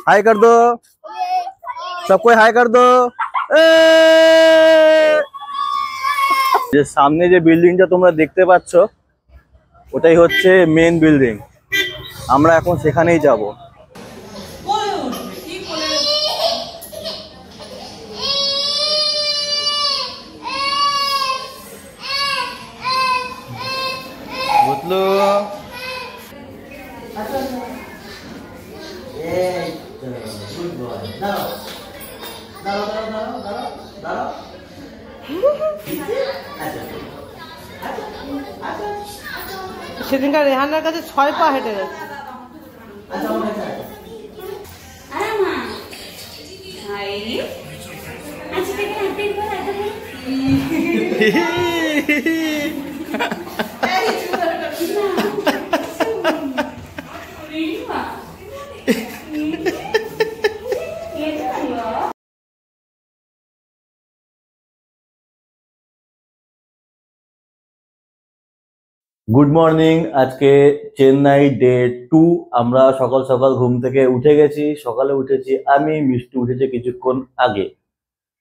हाय कर दो, सबको हाय कर दो। যে সামনে যে বিল্ডিংটা তোমরা দেখতে পাচ্ছ ওটাই হচ্ছে মেন বিল্ডিং। আমরা এখন সেখানেই যাব। বুঝলো? সেদিনকার রেহানার কাছে 6 পা হেঁটে গেছে। Good morning. আজকে চেন্নাই ডে 2। আমরা সকাল সকাল ঘুম থেকে উঠে গেছি। সকালে উঠেছি আমি, মিষ্টু উঠেছে কিছুক্ষণ আগে।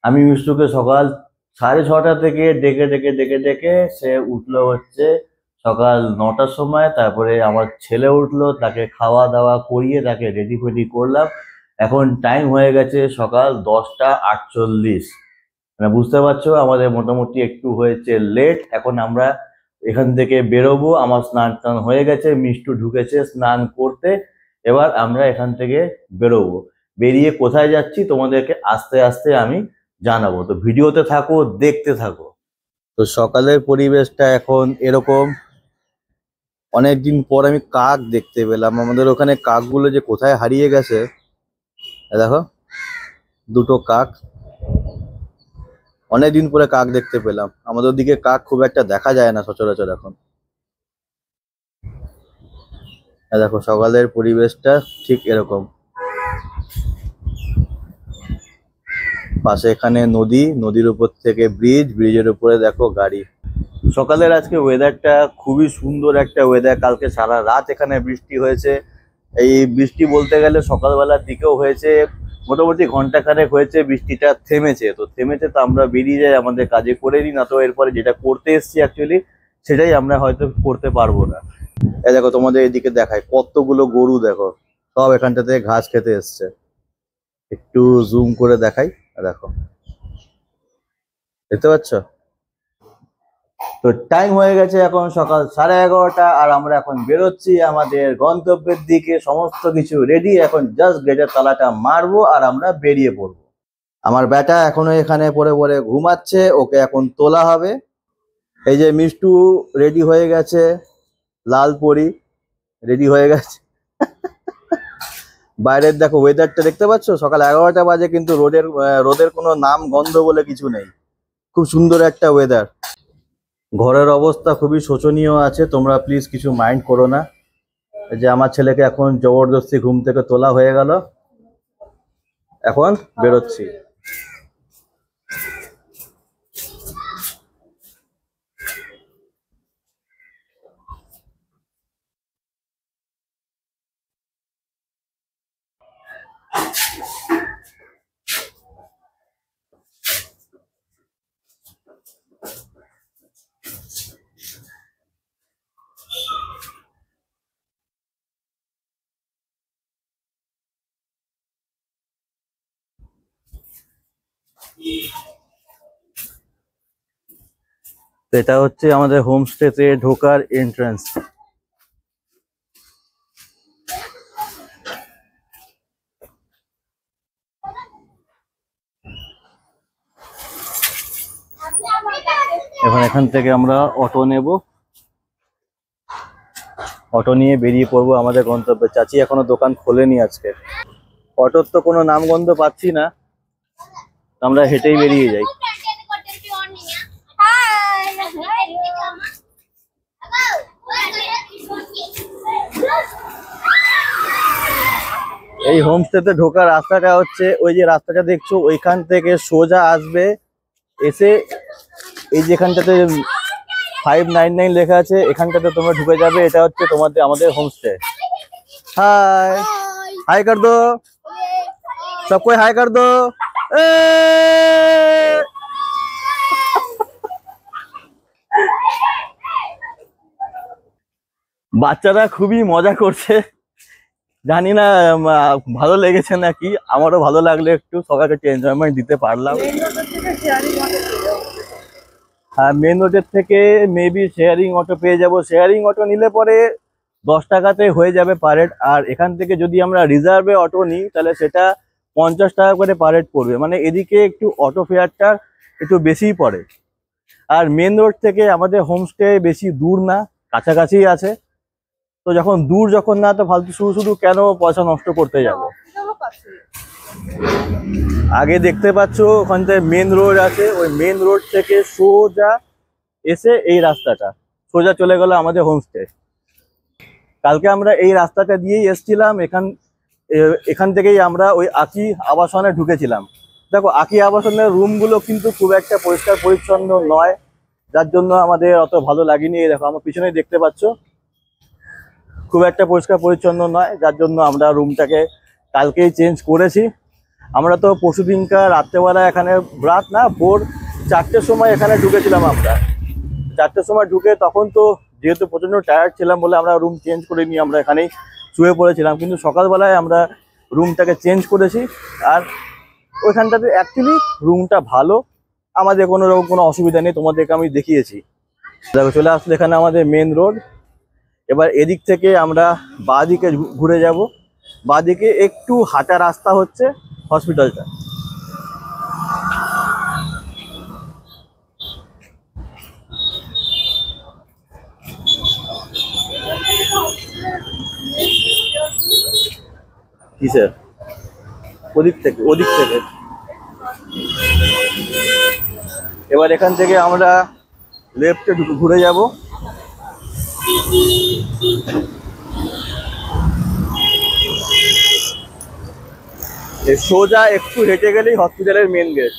আমি মিষ্টুকে সকাল 6:30 থেকে ডেকে ডেকে ডেকে ডেকে সে উঠলো হচ্ছে সকাল 9টার সময়। তারপরে আমার ছেলে উঠলো, তাকে খাওয়া দাওয়া করিয়ে তাকে রেডি ফেডি করলাম। এখন টাইম হয়ে গেছে সকাল 10:48। মানে বুঝতে পারছো আমাদের মোটামুটি একটু হয়েছে লেট। এখন আমরা এখান থেকে বেরোবো। আমার স্নান টান হয়ে গেছে, মিষ্টু ঢুকেছে স্নান করতে। এবার আমরা এখান থেকে বেরোবো। বেরিয়ে কোথায় যাচ্ছি তোমাদেরকে আস্তে আস্তে আমি জানাবো, তো ভিডিওতে থাকো, দেখতে থাকো। তো সকালের পরিবেশটা এখন এরকম। অনেকদিন পর আমি কাক দেখতে পেলাম। আমাদের ওখানে কাকগুলো যে কোথায় হারিয়ে গেছে। দেখো দুটো কাক, অনেকদিন পরে কাক দেখতে পেলাম। আমাদের দিকে কাক খুব একটা দেখা যায় না সচরাচর এখন। দেখো সকালের পরিবেশটা ঠিক এরকম। পাশে এখানে নদী, নদীর উপর থেকে ব্রিজ, ব্রিজের উপরে দেখো গাড়ি। সকালের আজকে ওয়েদারটা খুবই সুন্দর একটা ওয়েদার। কালকে সারা রাত এখানে বৃষ্টি হয়েছে। এই বৃষ্টি বলতে গেলে সকালবেলার দিকেও হয়েছে, মোটামুটি ঘন্টাখানেক হয়েছে। বৃষ্টিটা থেমেছে, তো আমরা বেরিয়ে যাই আমাদের কাজে করে নিই, না তো এরপরে যেটা করতে এসছি অ্যাকচুয়ালি সেটাই আমরা হয়তো করতে পারবো না। এই দেখো তোমাদের এদিকে দেখায় কতগুলো গরু, দেখো সব এখানটাতে ঘাস খেতে এসছে। একটু জুম করে দেখাই, দেখো দেখতে পাচ্ছ? তো টাইম হয়ে গেছে এখন সকাল 11:30 আর আমরা এখন বেরোচ্ছি আমাদের গন্তব্যের দিকে। সমস্ত কিছু রেডি, এখন জাস্ট গেটের তালাটা মারবো আর আমরা বেরিয়ে পড়বো। আমার বেটা এখনো এখানে পড়ে পড়ে ঘুমাচ্ছে, ওকে এখন তোলা হবে। এই যে মিষ্টু রেডি হয়ে গেছে, লাল পরি রেডি হয়ে গেছে। বাইরের দেখো ওয়েদারটা দেখতে পাচ্ছ, সকাল 11টা বাজে কিন্তু রোদের কোনো নাম গন্ধ বলে কিছু নেই। খুব সুন্দর একটা ওয়েদার। ঘরের অবস্থা খুবই শোচনীয় আছে, তোমরা প্লিজ কিছু মাইন্ড করো না। এই যে আমার ছেলেকে এখন জবরদস্তি ঘুম থেকে তোলা হয়ে গেল, এখন বেরোচ্ছি। এটা হচ্ছে আমাদের হোমস্টেতে ঢোকার এন্ট্রান্স। এখান থেকে আমরা অটো নেব, অটো নিয়ে বেরিয়ে পড়বো আমাদের গন্তব্যে। চাচি এখনো দোকান খোলেনি আজকে। অটোর তো কোনো নামগন্ধ পাচ্ছি না, আমরা হেঁটেই বেরিয়ে যাই। এই হোমস্টেতে ঢোকার রাস্তাটা হচ্ছে ওই যে রাস্তাটা দেখছো, ওইখান থেকে সোজা আসবে, এসে এই যেখানটাতে 599 লেখা আছে এখানটাতে তোমরা ঢুকে যাবে। এটা হচ্ছে আমাদের হোমস্টে। হাই হাই কর দো, सब कोई हाय कर दो। বাচ্চারা খুবই মজা করছে, জানি না ভালো লেগেছে নাকি। আমারও ভালো লাগলো, একটু সবাইকে একটু এনজয়মেন্ট দিতে পারলাম। হ্যাঁ, মেন রোডের থেকে মেবি শেয়ারিং অটো পেয়ে যাব। শেয়ারিং অটো নিলে পরে 10 টাকাতে হয়ে যাবে পার হেড। আর এখান থেকে যদি আমরা রিজার্ভে অটো নিই তাহলে সেটা 50 টাকা করে পার হেড পড়বে। মানে এদিকে একটু অটো ফেয়ারটা একটু বেশিই পড়ে। আর মেন রোড থেকে আমাদের হোমস্টে বেশি দূর না, কাছাকাছি আছে। তো যখন না, তো ফালতু শুধু শুধু কেন পয়সা নষ্ট করতে যাবো। আগে দেখতে পাচ্ছ ওখান থেকে মেন রোড আছে, ওই মেন রোড থেকে সোজা এসে এই রাস্তাটা সোজা চলে গেল আমাদের হোমস্টে। কালকে আমরা এই রাস্তাটা দিয়েই এসছিলাম। এখান থেকেই আমরা ওই আকি আবাসনে ঢুকেছিলাম। দেখো, আকি আবাসনের রুমগুলো কিন্তু খুব একটা পরিষ্কার পরিচ্ছন্ন নয়, যার জন্য আমাদের অত ভালো লাগেনি। দেখো, আমার পিছনেই দেখতে পাচ্ছ, খুব একটা পরিষ্কার পরিচ্ছন্ন নয়, যার জন্য আমরা রুমটাকে কালকেই চেঞ্জ করেছি। আমরা তো পরশুদিনকার রাত্রেবেলা এখানে ভোর 4টের সময় এখানে ঢুকেছিলাম। আমরা 4টের সময় ঢুকে তখন তো যেহেতু প্রচণ্ড টায়ার্ড ছিলাম বলে আমরা রুম চেঞ্জ করে নিয়ে আমরা এখানেই শুয়ে পড়েছিলাম। কিন্তু সকালবেলায় আমরা রুমটাকে চেঞ্জ করেছি। আর ওইখানটাতে অ্যাকচুয়ালি রুমটা ভালো, আমাদের কোনো অসুবিধা নেই, তোমাদেরকে আমি দেখিয়েছি। দেখো, চলে আসলে এখানে আমাদের মেন রোড। এবার এদিক থেকে আমরা বাঁ দিকে ঘুরে যাব। বাঁ দিকে একটু হাঁটা রাস্তা হচ্ছে হসপিটালটা। কিসের? ওদিক থেকে এবার এখান থেকে আমরা লেফটে ঘুরে যাব। সোজা একটু হেঁটে গেলেই হসপিটালের মেন গেট।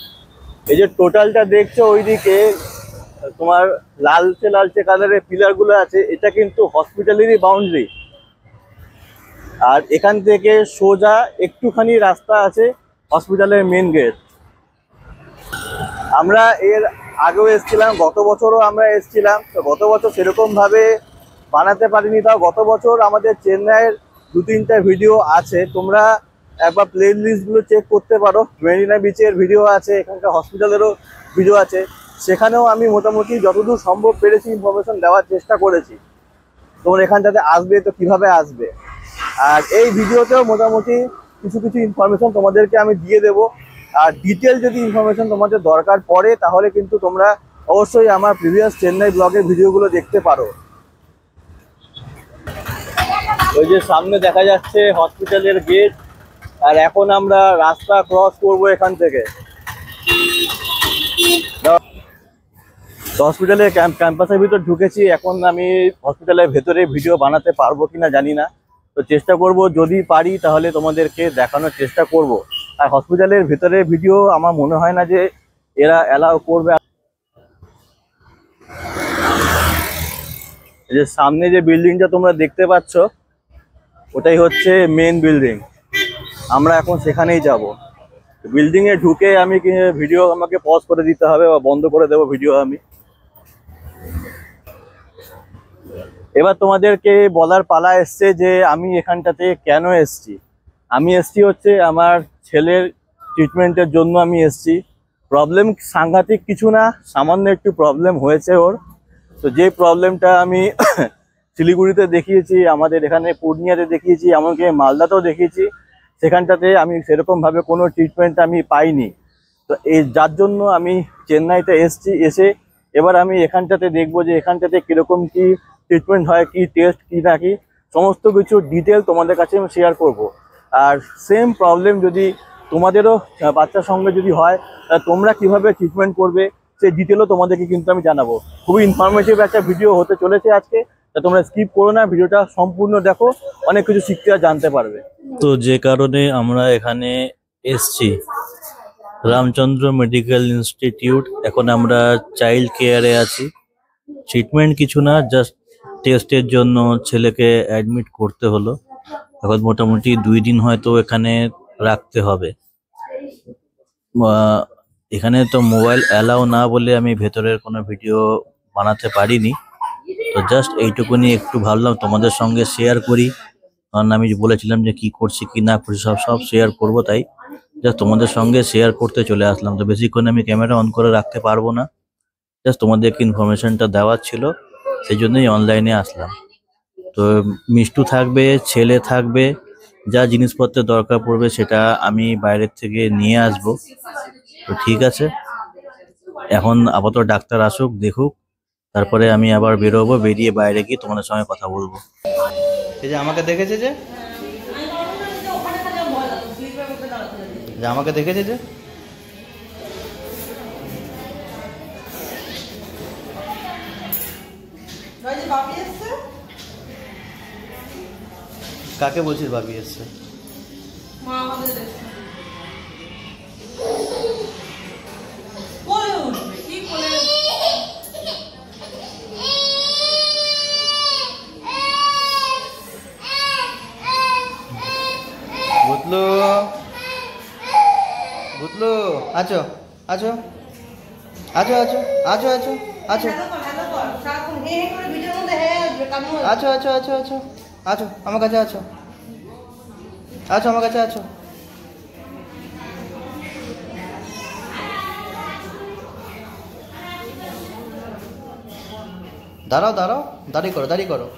এই যে টোটালটা দেখছো ওইদিকে তোমার লালচে কালারের পিলার গুলো আছে, এটা কিন্তু হসপিটালেরই বাউন্ডারি। আর এখান থেকে সোজা একটুখানি রাস্তা আছে হসপিটালের মেন গেট। আমরা এর আগেও এসেছিলাম, গত বছরও আমরা এসেছিলাম। তো গত বছর সেরকম ভাবে বানাতে পারিনি, তাও গত বছর আমাদের চেন্নাইয়ের 2-3টা ভিডিও আছে, তোমরা একবার প্লে লিস্টগুলো চেক করতে পারো। মেরিনা বিচের ভিডিও আছে, এখানকার হসপিটালেরও ভিডিও আছে। সেখানেও আমি মোটামুটি যতদূর সম্ভব পেরেছি ইনফরমেশন দেওয়ার চেষ্টা করেছি। তোমরা এখানটাতে আসবে তো কিভাবে আসবে। আর এই ভিডিওতেও মোটামুটি কিছু ইনফরমেশন তোমাদেরকে আমি দিয়ে দেবো। আর ডিটেল যদি ইনফরমেশন তোমাদের দরকার পড়ে তাহলে কিন্তু তোমরা অবশ্যই আমার প্রিভিয়াস চেন্নাই ব্লগের ভিডিওগুলো দেখতে পারো। ওই যে সামনে দেখা যাচ্ছে হসপিটালের গেট। আর এখন আমরা রাস্তা ক্রস করব এখান থেকে। হসপিটালের ক্যাম্পাসের ভিতর ঢুকেছি। এখন আমি হসপিটালের ভেতরে ভিডিও বানাতে পারবো কিনা জানি না, তো চেষ্টা করব, যদি পারি তাহলে তোমাদেরকে দেখানোর চেষ্টা করব। আর হসপিটালের ভেতরে ভিডিও আমার মনে হয় না যে এরা অ্যালাউ করবে। এই যে সামনে যে বিল্ডিংটা তোমরা দেখতে পাচ্ছ ওটাই হচ্ছে মেন বিল্ডিং। আমরা এখন সেখানেই যাব। বিল্ডিং এ ঢুকে আমি ভিডিও আমাকে পজ করে দিতে হবে বা বন্ধ করে দেবো ভিডিও আমি। এবার তোমাদেরকে বলার পালা এসছে যে আমি এখানটাতে কেন এসছি। আমি এসছি হচ্ছে আমার ছেলের ট্রিটমেন্টের জন্য আমি এসছি। প্রবলেম সাংঘাতিক কিছু না, সামান্য একটু প্রবলেম হয়েছে ওর। তো যে প্রবলেমটা আমি শিলিগুড়িতে দেখিয়েছি, আমাদের এখানে পূর্ণিয়াতে দেখিয়েছি, এমনকি মালদাতেও দেখিয়েছি, সেখানটাতে আমি সেরকমভাবে কোনো ট্রিটমেন্ট আমি পাইনি। তো যার জন্য আমি চেন্নাইতে এসছি। এসে এবার আমি এখানটাতে দেখবো যে এখানটাতে কীরকম কি ট্রিটমেন্ট হয়, কি টেস্ট, কি না কি, সমস্ত কিছু ডিটেল তোমাদের কাছে আমি শেয়ার করব। আর সেম প্রবলেম যদি তোমাদেরও বাচ্চার সঙ্গে যদি হয় তাহলে তোমরা কিভাবে ট্রিটমেন্ট করবে সেই ডিটেলও তোমাদেরকে কিন্তু আমি জানাবো। খুবই ইনফরমেটিভ একটা ভিডিও হতে চলেছে আজকে, তা তোমরা স্কিপ করো না, ভিডিওটা সম্পূর্ণ দেখো, অনেক কিছু শিখতে আর জানতে পারবে। তো যে কারণে আমরা এখানে এসছি রামচন্দ্র মেডিকেল ইনস্টিটিউট। এখন আমরা চাইল্ড কেয়ারে আছি। ট্রিটমেন্ট কিছু না, জাস্ট টেস্টের জন্য ছেলেকে অ্যাডমিট করতে হলো। এখন মোটামুটি 2 দিন হয়তো এখানে রাখতে হবে। আহ, এখানে তো মোবাইল অ্যালাউ না বলে আমি ভেতরের কোনো ভিডিও বানাতে পারিনি। তো জাস্ট এইটুকুনি একটু ভাবলাম তোমাদের সঙ্গে শেয়ার করি, কারণ আমি বলেছিলাম যে কি করছি কি না করছি সব সব শেয়ার করবো, তাই জাস্ট তোমাদের সঙ্গে শেয়ার করতে চলে আসলাম। তো বেশিক্ষণ আমি ক্যামেরা অন করে রাখতে পারবো না, জাস্ট তোমাদেরকে ইনফরমেশনটা দেওয়ার ছিল, সেই জন্যই অনলাইনে আসলাম। তো মিষ্টু থাকবে, ছেলে থাকবে, যা জিনিসপত্রের দরকার পড়বে সেটা আমি বাইরের থেকে নিয়ে আসবো। তো ঠিক আছে, এখন আপাতত ডাক্তার আসুক, দেখুক, তারপরে আমি আবার বেরোবো, বেরিয়ে বাইরে গিয়ে তোমাদের সঙ্গে কথা বলবো। এই যে আমাকে দেখেছে যে আমাকে দেখেছে যে কাকে বলছিস ভাবি এসছে? বুতলু, বুতলু, আছো আছো আছো আছো আছো আছো আছো আছো আছো আছো আছো আছো আমার কাছে আছো, আছো আমার কাছে আছো। দাঁড়াও দাঁড়াও, দাঁড়িয়ে করো দাঁড়িয়ে করো।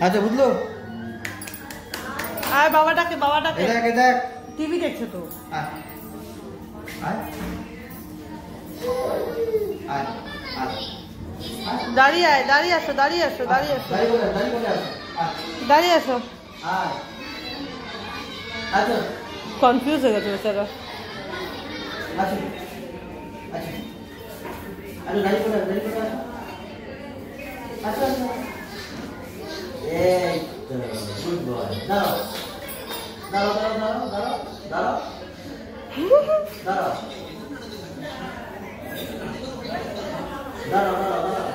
আচ্ছা বুঝলো, আয় বাবাটাকে বাবাটাকে দেখ দেখ টিভি দেখছে তো। আয় আয় আয় আয় দাঁড়িয়ে আয়, দাঁড়িয়ে আসো দাঁড়িয়ে আসো দাঁড়িয়ে আসো দাঁড়িয়ে আসো। আয় আচ্ছা কনফিউজ হয়ে গেছে বেচারা। আচ্ছা আচ্ছা আরে দাঁড়িয়ে পড়ে আচ্ছা আচ্ছা এই তো গুড বয়। দাঁড়াও দাঁড়াও দাঁড়াও দাঁড়াও দাঁড়াও দাঁড়াও দাঁড়াও দাঁড়াও দাঁড়াও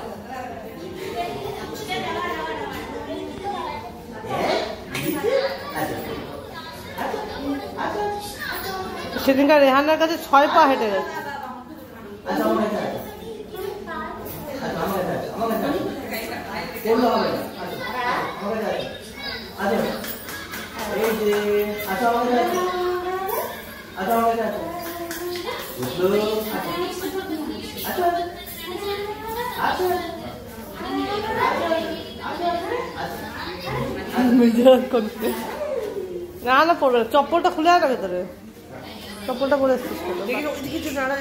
সেদিনকার রেহানার কাছে 6 পা হেঁটে গেছে। আচ্ছা আমার কাছে আছে, আচ্ছা আমার কাছে আছে, আমার কাছে আছে, কেমন হবে? আচ্ছা আমার কাছে আছে, আচ্ছা এই যে আচ্ছা আমার কাছে আছে, আচ্ছা আমার কাছে আছে, বুঝলো? আচ্ছা আচ্ছা না না পড়বে, চপ্পলটা খুলে আনা ভেতরে, চপ্পলটা পরে এসছিস কিছু নাড়া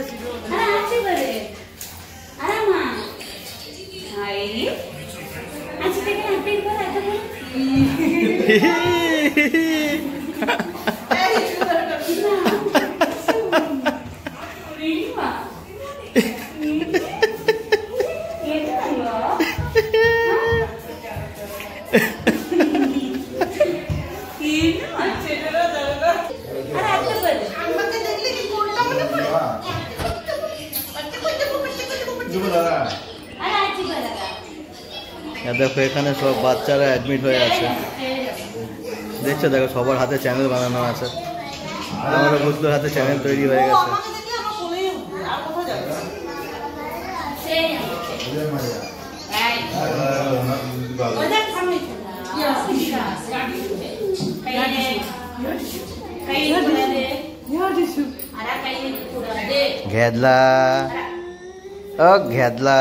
দেখো এখানে সব বাচ্চারা অ্যাডমিট হয়ে আছে, দেখছো দেখো সবার হাতে চ্যানেল বানানো আছে, আমারও বুঝলোর হাতে চ্যানেল তৈরি হয়ে গেছে। ঘেদলা ও ঘেদলা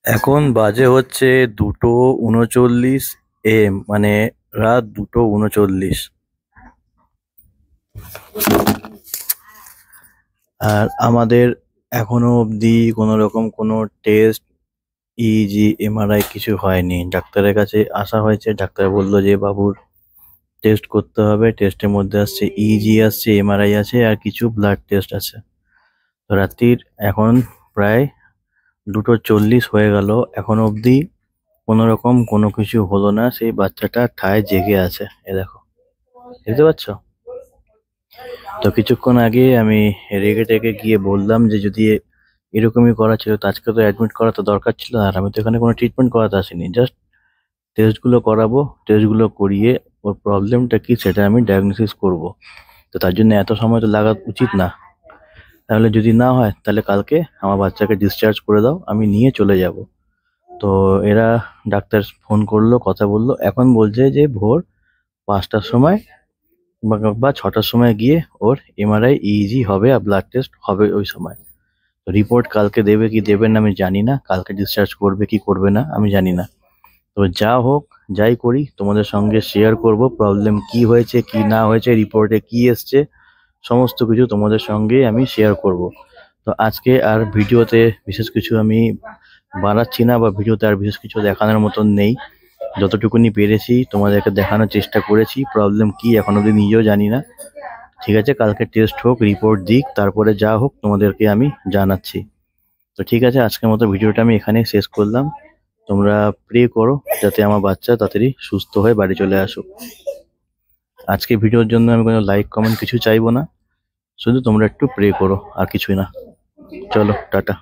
এখন বাজে হচ্ছে 2:39 AM, মানে রাত 2:39। আর আমাদের এখনো অবধি কোনো রকম কোনো টেস্ট, ইজি, এমআরআই কিছু হয়নি। ডাক্তারের কাছে আসা হয়েছে, ডাক্তার বললো যে বাবুর টেস্ট করতে হবে। টেস্টের মধ্যে আসছে ইজি, আসছে এমআরআই আছে, আর কিছু ব্লাড টেস্ট আছে। তো রাত্রির এখন প্রায় 2:40 হয়ে গেল, এখনো অবধি কোনো রকম কোনো কিছু হলো না। সেই বাচ্চাটা ঠায় জেগে আছে, এ দেখো, দেখতে পাচ্ছ? তো কিছুক্ষণ আগে আমি রেগে টেগে গিয়ে বললাম যে যদি এরকমই করা ছিল তো আজকে তো অ্যাডমিট করা তো দরকার ছিল। আর আমি তো এখানে কোনো ট্রিটমেন্ট করাতে আসিনি, জাস্ট টেস্টগুলো করাবো। টেস্টগুলো করিয়ে ওর প্রবলেমটা কি সেটা আমি ডায়াগনোসিস করব। তো তার জন্য এত সময় তো লাগা উচিত না। তাহলে যদি না হয় তাহলে কালকে আমার বাচ্চাকে ডিসচার্জ করে দাও, আমি নিয়ে চলে যাব। তো এরা ডাক্তার ফোন করলো, কথা বললো, এখন বলছে যে ভোর 5টার সময় বা 6টার সময় গিয়ে ওর এমআরআই, ইইজি হবে আর ব্লাড টেস্ট হবে ওই সময়। তো রিপোর্ট কালকে দেবে কি দেবে না আমি জানি না, কালকে ডিসচার্জ করবে কি করবে না আমি জানি না। তো যা হোক, যাই করি তোমাদের সঙ্গে শেয়ার করব, প্রবলেম কি হয়েছে কি না হয়েছে, রিপোর্টে কি এসছে, সমস্ত কিছু তোমাদের সঙ্গে আমি শেয়ার করব। তো আজকে আর ভিডিওতে বিশেষ কিছু আমি বানাচ্ছি না, বা ভিডিওতে আর বিশেষ কিছু দেখানোর মতন নেই। যতটুকুনি পেরেছি তোমাদেরকে দেখানোর চেষ্টা করেছি। প্রবলেম কি এখন অব্দি নিজেও জানি না। ঠিক আছে, কালকে টেস্ট হোক, রিপোর্ট দিক, তারপরে যা হোক তোমাদেরকে আমি জানাচ্ছি। তো ঠিক আছে, আজকের মতো ভিডিওটা আমি এখানেই শেষ করলাম। তোমরা প্রে করো যাতে আমার বাচ্চা তাড়াতাড়ি সুস্থ হয়ে বাড়ি চলে আসুক। আজকে ভিডিওর জন্য আমি কোনো লাইক কমেন্ট কিছু চাইবো না, শুধু তোমরা একটু প্রে করো, আর কিছুই না। চলো, টাটা।